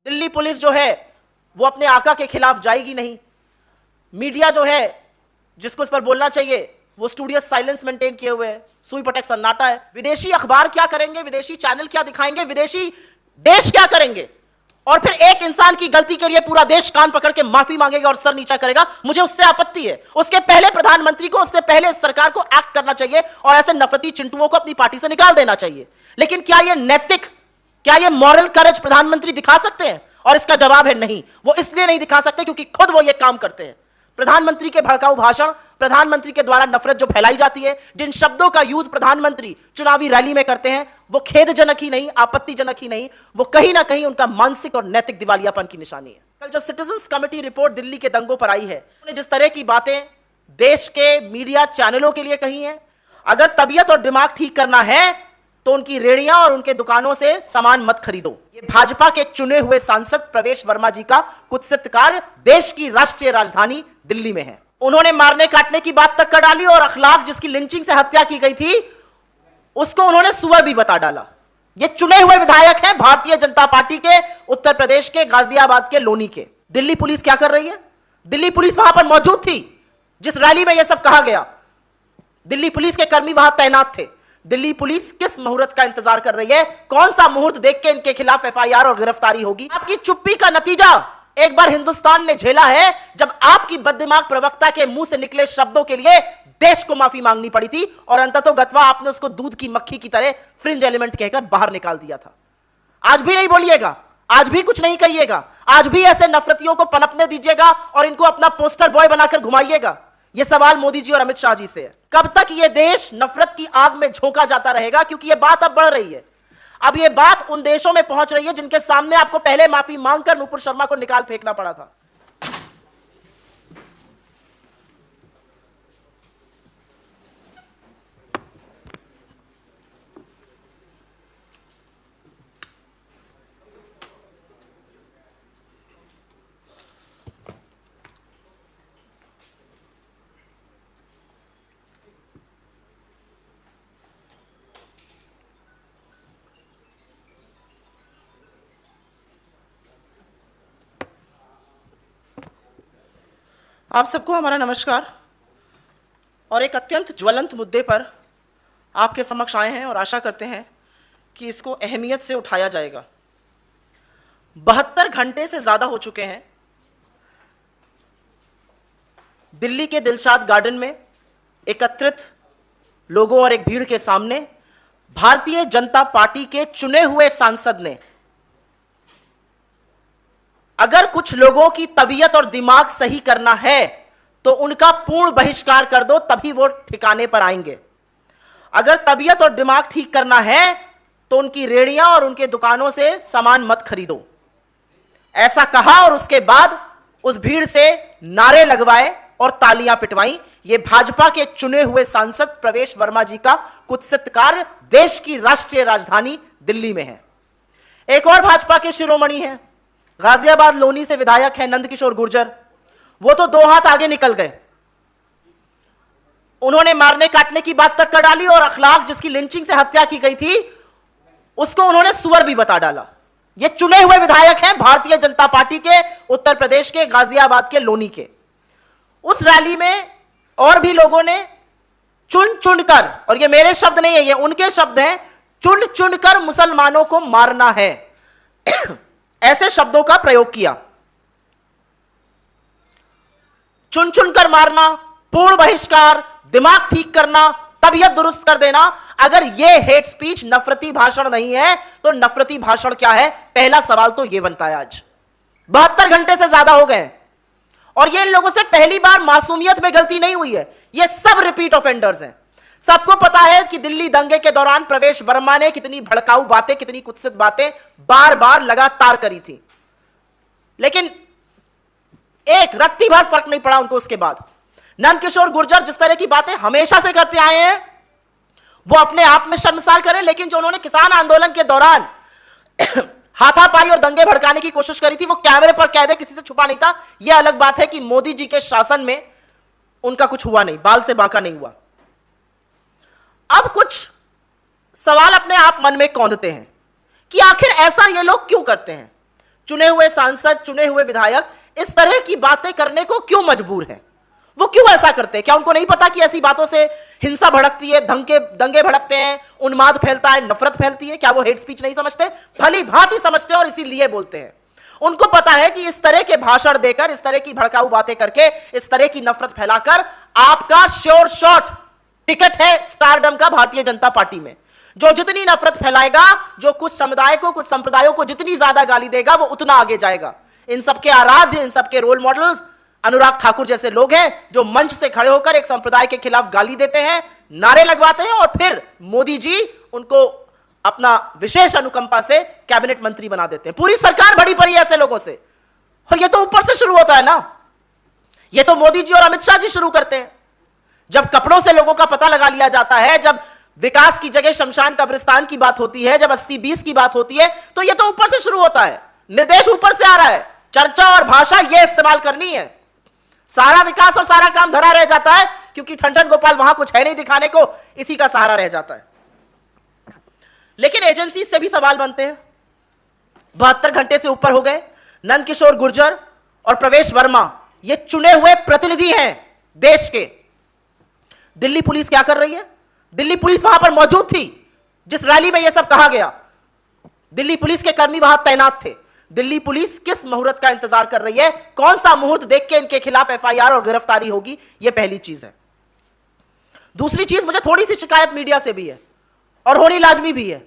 Delhi police जो है वो अपने आका के खिलाफ जाएगी नहीं। मीडिया जो है जिसको इस पर बोलना चाहिए वो स्टूडियस साइलेंस मेंटेन किए हुए है, सुई पटक सन्नाटा है। विदेशी अखबार क्या करेंगे, विदेशी चैनल क्या दिखाएंगे, विदेशी देश क्या करेंगे, और फिर एक इंसान की गलती के लिए पूरा देश कान पकड़ के माफी मांगेगा और सर नीचा करेगा। मुझे उससे आपत्ति है। उसके पहले प्रधानमंत्री को, उससे पहले इस सरकार को एक्ट करना चाहिए और ऐसे नफरती चिंटुओं को अपनी पार्टी से निकाल देना चाहिए। लेकिन क्या यह नैतिक, क्या यह मॉरल करेज प्रधानमंत्री दिखा सकते हैं? और इसका जवाब है नहीं। वो इसलिए नहीं दिखा सकते क्योंकि खुद वो ये काम करते हैं। प्रधानमंत्री के भड़काऊ भाषण, प्रधानमंत्री के द्वारा नफरत जो फैलाई जाती है, जिन शब्दों का यूज प्रधानमंत्री चुनावी रैली में करते हैं, वो खेदजनक ही नहीं, आपत्तिजनक ही नहीं, वो कहीं ना कहीं उनका मानसिक और नैतिक दिवालियापन की निशानी है। कल जो सिटीजंस कमेटी रिपोर्ट दिल्ली के दंगों पर आई है, उन्होंने जिस तरह की बातें देश के मीडिया चैनलों के लिए कही हैं, अगर तबीयत और दिमाग ठीक करना है तो उनकी रेड़ियां और उनके दुकानों से सामान मत खरीदो। ये भाजपा के चुने हुए सांसद प्रवेश वर्मा जी का कुत्सित कार्य देश की राष्ट्रीय राजधानी दिल्ली में है। उन्होंने मारने काटने की बात तक कर डाली और अखलाक जिसकी लिंचिंग से हत्या की गई थी उसको उन्होंने सुअर भी बता डाला। ये चुने हुए विधायक हैं भारतीय जनता पार्टी के, उत्तर प्रदेश के गाजियाबाद के लोनी के। दिल्ली पुलिस क्या कर रही है? दिल्ली पुलिस वहां पर मौजूद थी जिस रैली में यह सब कहा गया। दिल्ली पुलिस के कर्मी वहां तैनात थे। दिल्ली पुलिस किस मुहूर्त का इंतजार कर रही है? कौन सा मुहूर्त देख के इनके खिलाफ एफआईआर और गिरफ्तारी होगी? आपकी चुप्पी का नतीजा एक बार हिंदुस्तान ने झेला है जब आपकी बददिमाग प्रवक्ता के मुंह से निकले शब्दों के लिए देश को माफी मांगनी पड़ी थी और अंततोगत्वा आपने उसको दूध की मक्खी की तरह फ्रिंज एलिमेंट कहकर बाहर निकाल दिया था। आज भी नहीं बोलिएगा, आज भी कुछ नहीं कहिएगा, आज भी ऐसे नफरतियों को पनपने दीजिएगा और इनको अपना पोस्टर बॉय बनाकर घुमाइएगा। यह सवाल मोदी जी और अमित शाह जी से है। कब तक यह देश नफरत की आग में झोंका जाता रहेगा? क्योंकि यह बात अब बढ़ रही है। अब यह बात उन देशों में पहुंच रही है जिनके सामने आपको पहले माफी मांगकर नुपुर शर्मा को निकाल फेंकना पड़ा था। आप सबको हमारा नमस्कार। और एक अत्यंत ज्वलंत मुद्दे पर आपके समक्ष आए हैं और आशा करते हैं कि इसको अहमियत से उठाया जाएगा। 72 घंटे से ज़्यादा हो चुके हैं दिल्ली के दिलशाद गार्डन में एकत्रित लोगों और एक भीड़ के सामने भारतीय जनता पार्टी के चुने हुए सांसद ने, अगर कुछ लोगों की तबीयत और दिमाग सही करना है तो उनका पूर्ण बहिष्कार कर दो, तभी वो ठिकाने पर आएंगे। अगर तबीयत और दिमाग ठीक करना है तो उनकी रेड़ियां और उनके दुकानों से सामान मत खरीदो। ऐसा कहा और उसके बाद उस भीड़ से नारे लगवाए और तालियां पिटवाई। ये भाजपा के चुने हुए सांसद प्रवेश वर्मा जी का कुत्सित कार्य देश की राष्ट्रीय राजधानी दिल्ली में है। एक और भाजपा के शिरोमणि हैं, गाजियाबाद लोनी से विधायक हैं नंदकिशोर गुर्जर। वो तो 2 हाथ आगे निकल गए। उन्होंने मारने काटने की बात तक कर डाली और अखलाक जिसकी लिंचिंग से हत्या की गई थी उसको उन्होंने सुअर भी बता डाला। ये चुने हुए विधायक हैं भारतीय जनता पार्टी के, उत्तर प्रदेश के गाजियाबाद के लोनी के। उस रैली में और भी लोगों ने चुन चुन कर, और ये मेरे शब्द नहीं है, ये उनके शब्द हैं, चुन चुन कर मुसलमानों को मारना है ऐसे शब्दों का प्रयोग किया। चुन चुन कर मारना, पूर्ण बहिष्कार, दिमाग ठीक करना, तबीयत दुरुस्त कर देना, अगर यह हेट स्पीच, नफरती भाषण नहीं है तो नफरती भाषण क्या है? पहला सवाल तो यह बनता है। आज 72 घंटे से ज्यादा हो गए और ये इन लोगों से पहली बार मासूमियत में गलती नहीं हुई है। ये सब रिपीट ऑफेंडर्स हैं। सबको पता है कि दिल्ली दंगे के दौरान प्रवेश वर्मा ने कितनी भड़काऊ बातें, कितनी कुत्सित बातें बार बार लगातार करी थी, लेकिन एक रत्ती भर फर्क नहीं पड़ा उनको। उसके बाद नंदकिशोर गुर्जर जिस तरह की बातें हमेशा से करते आए हैं वो अपने आप में शर्मसार करें, लेकिन जो उन्होंने किसान आंदोलन के दौरान हाथापाई और दंगे भड़काने की कोशिश करी थी वो कैमरे पर कैद है, किसी से छुपा नहीं था। यह अलग बात है कि मोदी जी के शासन में उनका कुछ हुआ नहीं, बाल से बांका नहीं हुआ। अब कुछ सवाल अपने आप मन में कौंधते हैं कि आखिर ऐसा ये लोग क्यों करते हैं। चुने हुए सांसद, चुने हुए विधायक इस तरह की बातें करने को क्यों मजबूर हैं? वो क्यों ऐसा करते हैं? क्या उनको नहीं पता कि ऐसी बातों से हिंसा भड़कती है, दंगे भड़कते हैं, उन्माद फैलता है, नफरत फैलती है? क्या वो हेट स्पीच नहीं समझते? भली भांति समझते हैं और इसीलिए बोलते हैं। उनको पता है कि इस तरह के भाषण देकर, इस तरह की भड़काऊ बातें करके, इस तरह की नफरत फैलाकर आपका श्योर शॉट टिकट है स्टारडम का भारतीय जनता पार्टी में। जो जितनी नफरत फैलाएगा, जो कुछ समुदाय को, कुछ संप्रदायों को जितनी ज्यादा गाली देगा, वो उतना आगे जाएगा। इन सबके आराध्य, इन सबके रोल मॉडल्स अनुराग ठाकुर जैसे लोग हैं, जो मंच से खड़े होकर एक संप्रदाय के खिलाफ गाली देते हैं, नारे लगवाते हैं और फिर मोदी जी उनको अपना विशेष अनुकंपा से कैबिनेट मंत्री बना देते हैं। पूरी सरकार भरी पड़ी है ऐसे लोगों से। और ये तो ऊपर से शुरू होता है ना, ये तो मोदी जी और अमित शाह जी शुरू करते हैं। जब कपड़ों से लोगों का पता लगा लिया जाता है, जब विकास की जगह शमशान कब्रिस्तान की बात होती है, जब 80-20 की बात होती है, तो ये तो ऊपर से शुरू होता है। निर्देश ऊपर से आ रहा है, चर्चा और भाषा ये इस्तेमाल करनी है। सारा विकास और सारा काम धरा रह जाता है क्योंकि ठंडन गोपाल वहां कुछ है नहीं दिखाने को, इसी का सहारा रह जाता है। लेकिन एजेंसी से भी सवाल बनते हैं। 72 घंटे से ऊपर हो गए। नंद किशोर गुर्जर और प्रवेश वर्मा ये चुने हुए प्रतिनिधि हैं देश के। दिल्ली पुलिस क्या कर रही है? दिल्ली पुलिस वहां पर मौजूद थी जिस रैली में यह सब कहा गया। दिल्ली पुलिस के कर्मी वहां तैनात थे। दिल्ली पुलिस किस मुहूर्त का इंतजार कर रही है? कौन सा मुहूर्त देख के इनके खिलाफ एफआईआर और गिरफ्तारी होगी? यह पहली चीज है। दूसरी चीज, मुझे थोड़ी सी शिकायत मीडिया से भी है और होनी लाजमी भी है।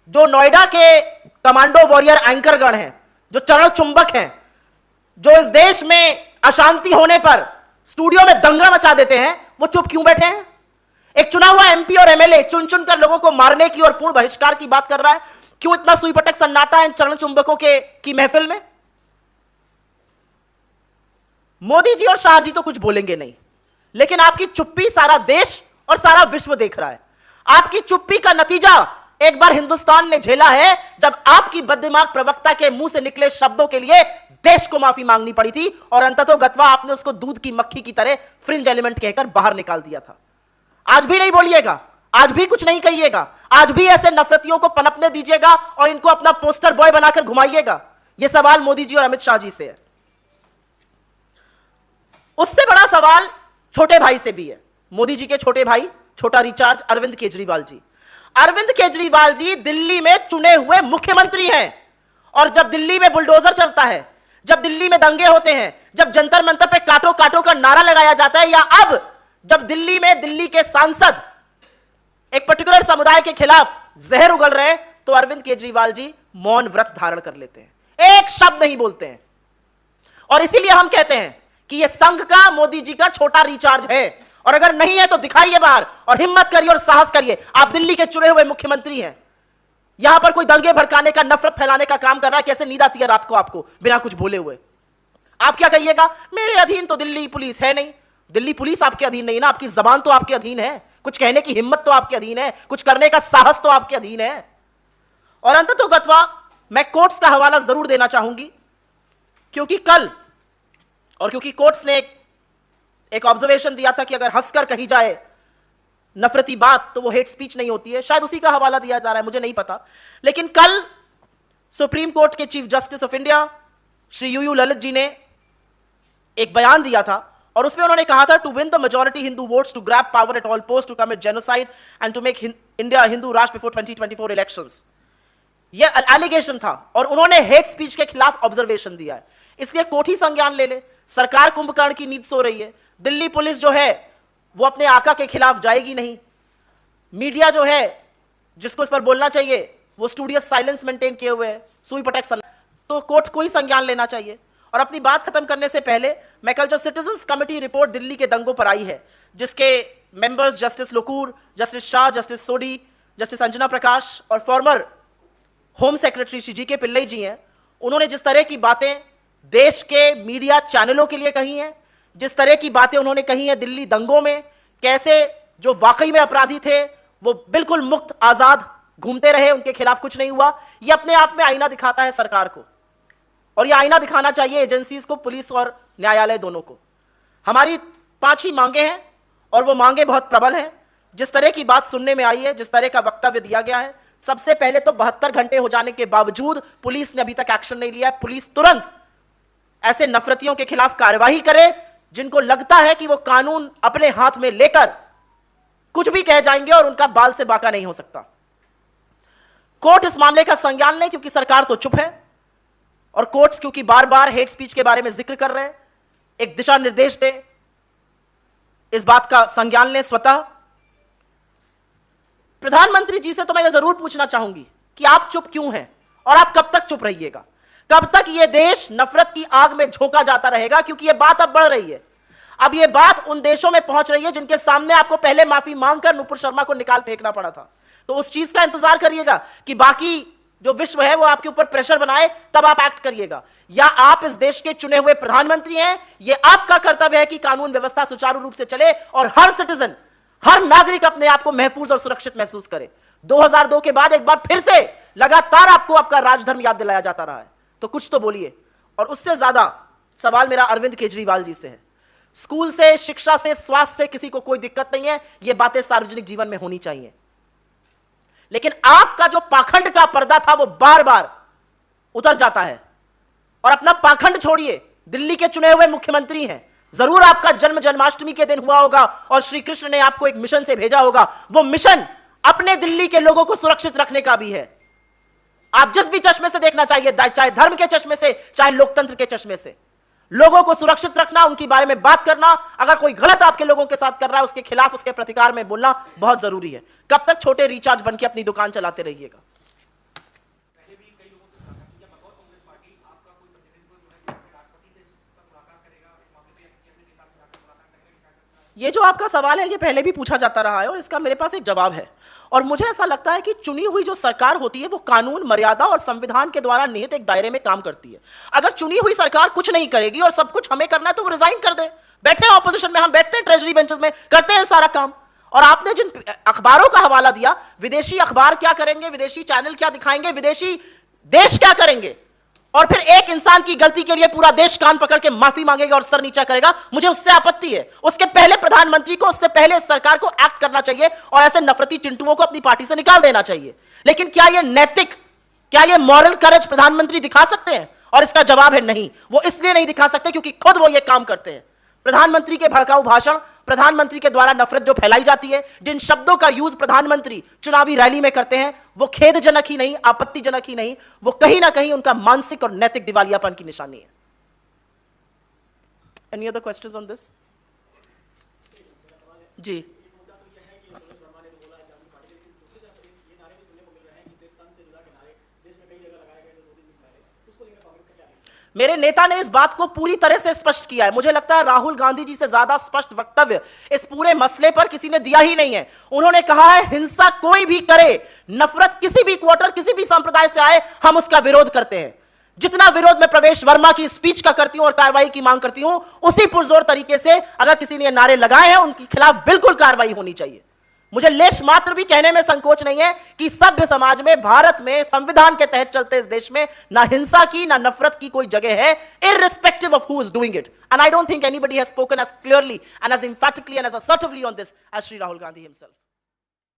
जो नोएडा के कमांडो वॉरियर एंकरगण हैं, जो चरण चुंबक हैं, जो इस देश में अशांति होने पर स्टूडियो में दंगा मचा देते हैं, वो चुप क्यों बैठे हैं? एक चुना हुआ एमपी और एमएलए चुन चुन कर लोगों को मारने की और पूर्ण बहिष्कार की बात कर रहा है। क्यों इतना सुई पटक सन्नाटा है इन चरण चुंबकों की महफिल में? मोदी जी और शाह जी तो कुछ बोलेंगे नहीं, लेकिन आपकी चुप्पी सारा देश और सारा विश्व देख रहा है। आपकी चुप्पी का नतीजा एक बार हिंदुस्तान ने झेला है, जब आपकी बददिमाग प्रवक्ता के मुंह से निकले शब्दों के लिए देश को माफी मांगनी पड़ी थी और अंततोगत्वा आपने उसको दूध की मक्खी की तरह फ्रिंज एलिमेंट कहकर बाहर निकाल दिया था। आज भी नहीं बोलिएगा, आज भी कुछ नहीं कहिएगा, आज भी ऐसे नफरतियों को पनपने दीजिएगा और इनको अपना पोस्टर बॉय बनाकर घुमाइएगा। यह सवाल मोदी जी और अमित शाह जी से है। उससे बड़ा सवाल छोटे भाई से भी है। मोदी जी के छोटे भाई, छोटा रिचार्ज अरविंद केजरीवाल जी। अरविंद केजरीवाल जी दिल्ली में चुने हुए मुख्यमंत्री हैं और जब दिल्ली में बुलडोजर चलता है, जब दिल्ली में दंगे होते हैं, जब जंतर मंतर पे काटो काटो का नारा लगाया जाता है, या अब जब दिल्ली में दिल्ली के सांसद एक पर्टिकुलर समुदाय के खिलाफ जहर उगल रहे हैं, तो अरविंद केजरीवाल जी मौन व्रत धारण कर लेते हैं, एक शब्द नहीं बोलते हैं। और इसीलिए हम कहते हैं कि यह संघ का, मोदी जी का छोटा रिचार्ज है। और अगर नहीं है तो दिखाइए बाहर और हिम्मत करिए और साहस करिए। आप दिल्ली के चुने हुए मुख्यमंत्री हैं, यहां पर कोई दंगे भड़काने का, नफरत फैलाने का काम कर रहा है। कैसे नींद आती है रात को आपको बिना कुछ बोले हुए? आप क्या कहिएगा? मेरे अधीन तो दिल्ली पुलिस है नहीं। दिल्ली पुलिस आपके अधीन नहीं ना, आपकी जबान तो आपके अधीन है, कुछ कहने की हिम्मत तो आपके अधीन है, कुछ करने का साहस तो आपके अधीन है। और अंततोगत्वा मैं कोर्ट्स का हवाला जरूर देना चाहूंगी, क्योंकि कल और क्योंकि कोर्ट्स ने एक ऑब्जर्वेशन दिया था कि अगर हंसकर कही जाए नफरती बात तो वो हेट स्पीच नहीं होती है। शायद उसी का हवाला दिया जा रहा है, मुझे नहीं पता। लेकिन कल सुप्रीम कोर्ट के chief justice of India Shri U U Lalit ji ने एक बयान दिया था और उसमें उन्होंने कहा था, to win the majority Hindu votes, to grab power at all post, to commit genocide and to make India Hindu Rashtra before 2024 elections. यह एलिगेशन था और उन्होंने हेट स्पीच के खिलाफ ऑब्जर्वेशन दिया है। इसलिए कोर्ट ही संज्ञान ले ले। सरकार कुंभकर्ण की नींद सो रही है। दिल्ली पुलिस जो है वो अपने आका के खिलाफ जाएगी नहीं। मीडिया जो है जिसको इस पर बोलना चाहिए वो स्टूडियस साइलेंस मेंटेन किए हुए है, सुई पटक सन। तो कोर्ट को ही संज्ञान लेना चाहिए। और अपनी बात खत्म करने से पहले मैं कल जो सिटीजन्स कमेटी रिपोर्ट दिल्ली के दंगों पर आई है, जिसके members justice Lokur, justice Shah, justice Sodhi, justice Anjana Prakash और former home secretary Shri G K Pillai जी हैं, उन्होंने जिस तरह की बातें देश के मीडिया चैनलों के लिए कही हैं, जिस तरह की बातें उन्होंने कही हैं दिल्ली दंगों में, कैसे जो वाकई में अपराधी थे वो बिल्कुल मुक्त आजाद घूमते रहे, उनके खिलाफ कुछ नहीं हुआ, ये अपने आप में आईना दिखाता है सरकार को। और ये आईना दिखाना चाहिए एजेंसीज को, पुलिस और न्यायालय दोनों को। हमारी 5 ही मांगे हैं और वो मांगे बहुत प्रबल हैं। जिस तरह की बात सुनने में आई है, जिस तरह का वक्तव्य दिया गया है, सबसे पहले तो 72 घंटे हो जाने के बावजूद पुलिस ने अभी तक एक्शन नहीं लिया है। पुलिस तुरंत ऐसे नफरतियों के खिलाफ कार्रवाई करे जिनको लगता है कि वो कानून अपने हाथ में लेकर कुछ भी कह जाएंगे और उनका बाल से बाका नहीं हो सकता। कोर्ट इस मामले का संज्ञान ले, क्योंकि सरकार तो चुप है और कोर्ट्स क्योंकि बार बार हेट स्पीच के बारे में जिक्र कर रहे हैं, एक दिशा निर्देश दे, इस बात का संज्ञान लें स्वतः। प्रधानमंत्री जी से तो मैं यह जरूर पूछना चाहूंगी कि आप चुप क्यों हैं और आप कब तक चुप रहिएगा? कब तक यह देश नफरत की आग में झोंका जाता रहेगा? क्योंकि यह बात अब बढ़ रही है। अब यह बात उन देशों में पहुंच रही है जिनके सामने आपको पहले माफी मांगकर नुपुर शर्मा को निकाल फेंकना पड़ा था। तो उस चीज का इंतजार करिएगा कि बाकी जो विश्व है वो आपके ऊपर प्रेशर बनाए, तब आप एक्ट करिएगा। या आप इस देश के चुने हुए प्रधानमंत्री हैं, यह आपका कर्तव्य है कि कानून व्यवस्था सुचारू रूप से चले और हर सिटीजन, हर नागरिक अपने आप को महफूज और सुरक्षित महसूस करे। 2002 के बाद एक बार फिर से लगातार आपको आपका राजधर्म याद दिलाया जाता रहा है, तो कुछ तो बोलिए। और उससे ज्यादा सवाल मेरा अरविंद केजरीवाल जी से है। स्कूल से, शिक्षा से, स्वास्थ्य से किसी को कोई दिक्कत नहीं है, ये बातें सार्वजनिक जीवन में होनी चाहिए। लेकिन आपका जो पाखंड का पर्दा था वो बार बार उतर जाता है। और अपना पाखंड छोड़िए, दिल्ली के चुने हुए मुख्यमंत्री हैं, जरूर आपका जन्म जन्माष्टमी के दिन हुआ होगा और श्री कृष्ण ने आपको एक मिशन से भेजा होगा। वो मिशन अपने दिल्ली के लोगों को सुरक्षित रखने का भी है। आप जिस भी चश्मे से देखना चाहिए, चाहे धर्म के चश्मे से, चाहे लोकतंत्र के चश्मे से, लोगों को सुरक्षित रखना, उनके बारे में बात करना, अगर कोई गलत आपके लोगों के साथ कर रहा है उसके खिलाफ, उसके प्रतिकार में बोलना बहुत जरूरी है। कब तक छोटे रिचार्ज बन के अपनी दुकान चलाते रहिएगा? ये जो आपका सवाल है ये पहले भी पूछा जाता रहा है और इसका मेरे पास एक जवाब है। और मुझे ऐसा लगता है कि चुनी हुई जो सरकार होती है वो कानून, मर्यादा और संविधान के द्वारा निहित एक दायरे में काम करती है। अगर चुनी हुई सरकार कुछ नहीं करेगी और सब कुछ हमें करना है तो वो रिजाइन कर दे। बैठे हैं ऑपोजिशन में, हम बैठते हैं ट्रेजरी बेंचेस में, करते हैं सारा काम। और आपने जिन अखबारों का हवाला दिया, विदेशी अखबार क्या करेंगे, विदेशी चैनल क्या दिखाएंगे, विदेशी देश क्या करेंगे, और फिर एक इंसान की गलती के लिए पूरा देश कान पकड़ के माफी मांगेगा और सर नीचा करेगा, मुझे उससे आपत्ति है। उसके पहले प्रधानमंत्री को, उससे पहले सरकार को एक्ट करना चाहिए और ऐसे नफरती चिंटुओं को अपनी पार्टी से निकाल देना चाहिए। लेकिन क्या यह नैतिक, क्या यह मॉरल करेज प्रधानमंत्री दिखा सकते हैं? और इसका जवाब है नहीं। वो इसलिए नहीं दिखा सकते क्योंकि खुद वो ये काम करते हैं। प्रधानमंत्री के भड़काऊ भाषण, प्रधानमंत्री के द्वारा नफरत जो फैलाई जाती है, जिन शब्दों का यूज प्रधानमंत्री चुनावी रैली में करते हैं, वो खेदजनक ही नहीं, आपत्तिजनक ही नहीं, वो कहीं ना कहीं उनका मानसिक और नैतिक दिवालियापन की निशानी है। Any other questions on this? जी, मेरे नेता ने इस बात को पूरी तरह से स्पष्ट किया है। मुझे लगता है राहुल गांधी जी से ज्यादा स्पष्ट वक्तव्य इस पूरे मसले पर किसी ने दिया ही नहीं है। उन्होंने कहा है हिंसा कोई भी करे, नफरत किसी भी क्वार्टर, किसी भी संप्रदाय से आए, हम उसका विरोध करते हैं। जितना विरोध में प्रवेश वर्मा की स्पीच का करती हूं और कार्रवाई की मांग करती हूं, उसी पुरजोर तरीके से अगर किसी ने नारे लगाए हैं उनके खिलाफ बिल्कुल कार्रवाई होनी चाहिए। मुझे लेश मात्र भी कहने में संकोच नहीं है कि सभ्य समाज में, भारत में, संविधान के तहत चलते इस देश में ना हिंसा की, ना नफरत की कोई जगह है, irrespective of who is doing it. And I don't think anybody has spoken as clearly and as emphatically and as assertively on this as Shri Rahul Gandhi himself.